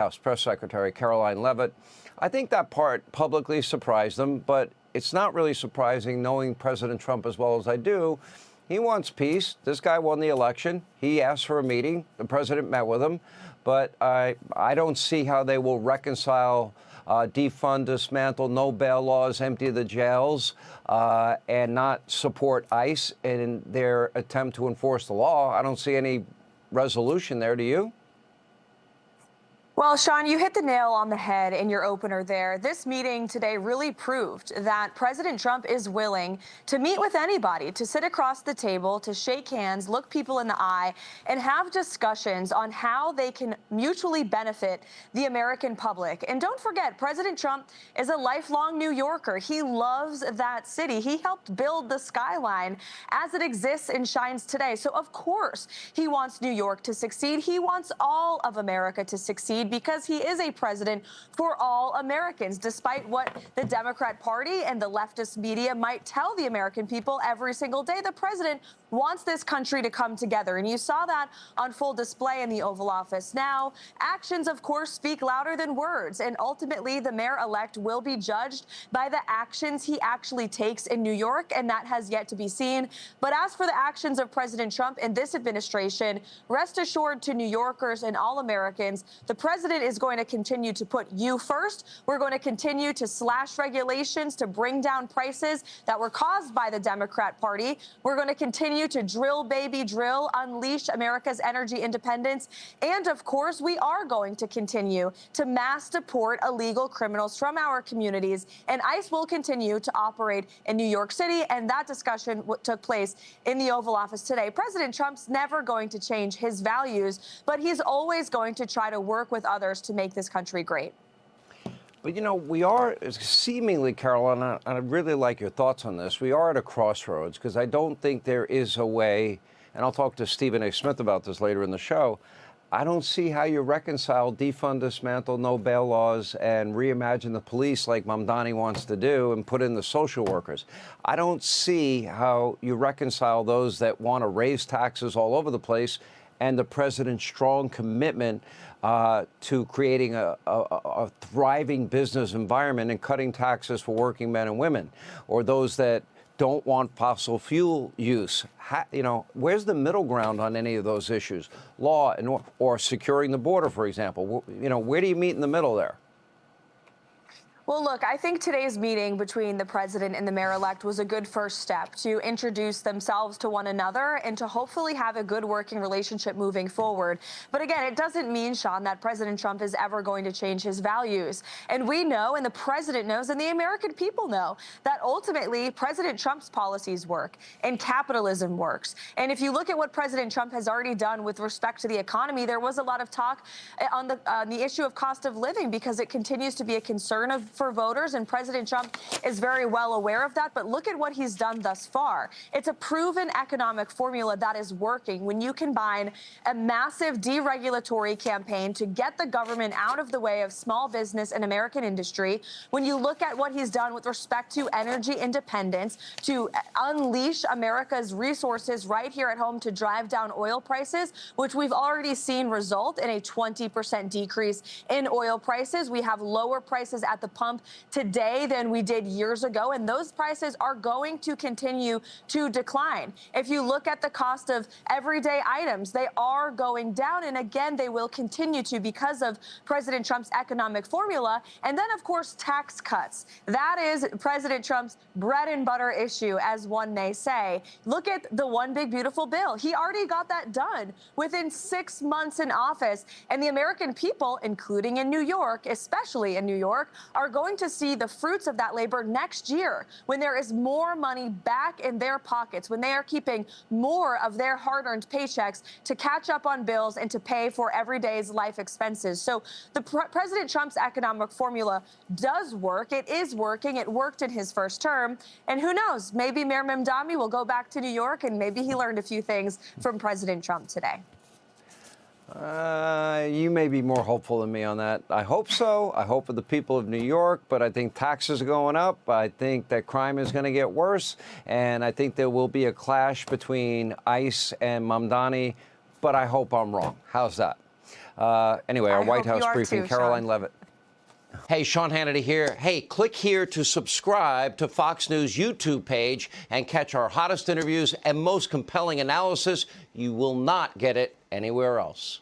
House Press Secretary Karoline Leavitt. I think that part publicly surprised them, but it's not really surprising knowing President Trump as well as I do. He wants peace. This guy won the election. He asked for a meeting. The president met with him. But I don't see how they will reconcile defund, dismantle, no bail laws, empty the jails, and not support ICE in their attempt to enforce the law. I don't see any resolution there. Do you? Well, Sean, you hit the nail on the head in your opener there. This meeting today really proved that President Trump is willing to meet with anybody, to sit across the table, to shake hands, look people in the eye, and have discussions on how they can mutually benefit the American public. And don't forget, President Trump is a lifelong New Yorker. He loves that city. He helped build the skyline as it exists and shines today. So, of course, he wants New York to succeed. He wants all of America to succeed, because he is a president for all Americans, despite what the Democrat Party and the leftist media might tell the American people every single day. The president wants this country to come together, and you saw that on full display in the Oval Office. Now, actions, of course, speak louder than words, and ultimately the mayor-elect will be judged by the actions he actually takes in New York, and that has yet to be seen. But as for the actions of President Trump and this administration, rest assured to New Yorkers and all Americans, the president is going to continue to put you first. We're going to continue to slash regulations to bring down prices that were caused by the Democrat Party. We're going to continue to drill, baby, drill, unleash America's energy independence. And, of course, we are going to continue to mass deport illegal criminals from our communities. And ICE will continue to operate in New York City. And that discussion took place in the Oval Office today. President Trump's never going to change his values, but he's always going to try to work with others to make this country great. But, you know, we are seemingly, Caroline, and I really like your thoughts on this, we are at a crossroads, because I don't think there is a way, and I'll talk to Stephen A. Smith about this later in the show, I don't see how you reconcile defund, dismantle, no bail laws, and reimagine the police like Mamdani wants to do and put in the social workers. I don't see how you reconcile those that want to raise taxes all over the place and the president's strong commitment to creating a thriving business environment and cutting taxes for working men and women, or those that don't want fossil fuel use. You know, where's the middle ground on any of those issues? Law and or securing the border, for example. You know, where do you meet in the middle there? Well, look, I think today's meeting between the president and the mayor-elect was a good first step to introduce themselves to one another and to hopefully have a good working relationship moving forward. But again, it doesn't mean, Sean, that President Trump is ever going to change his values. And we know, and the president knows, and the American people know, that ultimately President Trump's policies work and capitalism works. And if you look at what President Trump has already done with respect to the economy, there was a lot of talk on the issue of cost of living, because it continues to be a concern for voters, and President Trump is very well aware of that. But look at what he's done thus far. It's a proven economic formula that is working when you combine a massive deregulatory campaign to get the government out of the way of small business and American industry. When you look at what he's done with respect to energy independence, to unleash America's resources right here at home to drive down oil prices, which we've already seen result in a 20% decrease in oil prices. We have lower prices at the pump today than we did years ago, and those prices are going to continue to decline. If you look at the cost of everyday items, they are going down, and again, they will continue to because of President Trump's economic formula. And then, of course, tax cuts. That is President Trump's bread and butter issue, as one may say. Look at the one big beautiful bill. He already got that done within 6 months in office, and the American people, including in New York, especially in New York, are going to see the fruits of that labor next year, when there is more money back in their pockets, when they are keeping more of their hard-earned paychecks to catch up on bills and to pay for everyday's life expenses. So the President Trump's economic formula does work. It is working. It worked in his first term. And who knows, maybe Mayor Mamdani will go back to New York, and maybe he learned a few things from President Trump today. You may be more hopeful than me on that. I hope so. I hope for the people of New York, but I think taxes are going up. I think that crime is going to get worse, and I think there will be a clash between ICE and Mamdani, but I hope I'm wrong. How's that? Anyway, our I White hope you House are briefing, too, Karoline Sean. Leavitt. Hey, Sean Hannity here. Hey, click here to subscribe to Fox News YouTube page and catch our hottest interviews and most compelling analysis. You will not get it anywhere else.